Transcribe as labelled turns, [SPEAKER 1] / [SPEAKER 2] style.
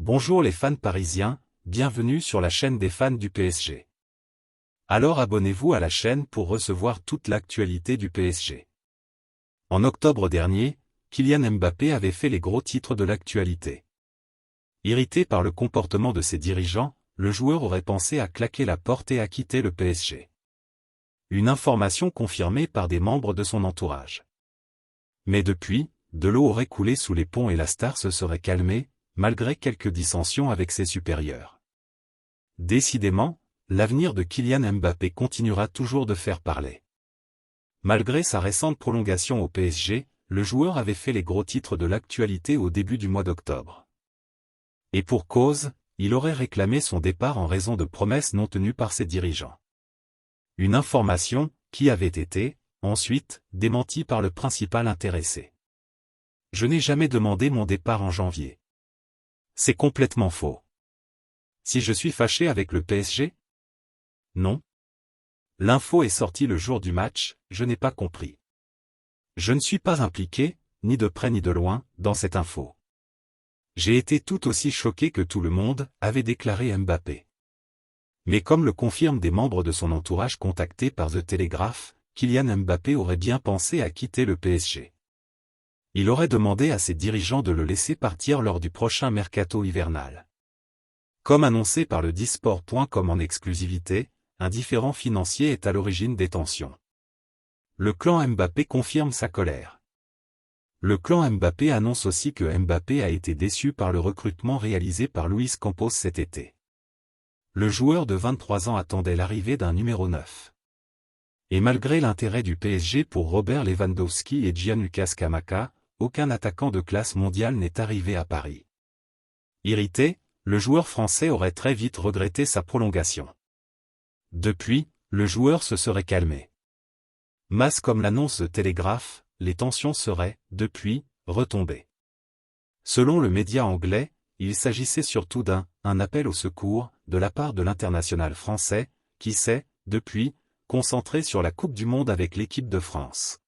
[SPEAKER 1] Bonjour les fans parisiens, bienvenue sur la chaîne des fans du PSG. Alors abonnez-vous à la chaîne pour recevoir toute l'actualité du PSG. En octobre dernier, Kylian Mbappé avait fait les gros titres de l'actualité. Irrité par le comportement de ses dirigeants, le joueur aurait pensé à claquer la porte et à quitter le PSG. Une information confirmée par des membres de son entourage. Mais depuis, de l'eau aurait coulé sous les ponts et la star se serait calmée, malgré quelques dissensions avec ses supérieurs. Décidément, l'avenir de Kylian Mbappé continuera toujours de faire parler. Malgré sa récente prolongation au PSG, le joueur avait fait les gros titres de l'actualité au début du mois d'octobre. Et pour cause, il aurait réclamé son départ en raison de promesses non tenues par ses dirigeants. Une information, qui avait été, ensuite, démentie par le principal intéressé. Je n'ai jamais demandé mon départ en janvier. C'est complètement faux. Si je suis fâché avec le PSG? Non. L'info est sortie le jour du match, je n'ai pas compris. Je ne suis pas impliqué, ni de près ni de loin, dans cette info. J'ai été tout aussi choqué que tout le monde, avait déclaré Mbappé. Mais comme le confirment des membres de son entourage contactés par The Telegraph, Kylian Mbappé aurait bien pensé à quitter le PSG. Il aurait demandé à ses dirigeants de le laisser partir lors du prochain mercato hivernal. Comme annoncé par le Disport.com en exclusivité, un différend financier est à l'origine des tensions. Le clan Mbappé confirme sa colère. Le clan Mbappé annonce aussi que Mbappé a été déçu par le recrutement réalisé par Luis Campos cet été. Le joueur de 23 ans attendait l'arrivée d'un numéro 9. Et malgré l'intérêt du PSG pour Robert Lewandowski et Gianluca Scamacca, aucun attaquant de classe mondiale n'est arrivé à Paris. Irrité, le joueur français aurait très vite regretté sa prolongation. Depuis, le joueur se serait calmé. Mas comme l'annonce The Telegraph, les tensions seraient, depuis, retombées. Selon le média anglais, il s'agissait surtout d'un appel au secours, de la part de l'international français, qui s'est, depuis, concentré sur la Coupe du Monde avec l'équipe de France.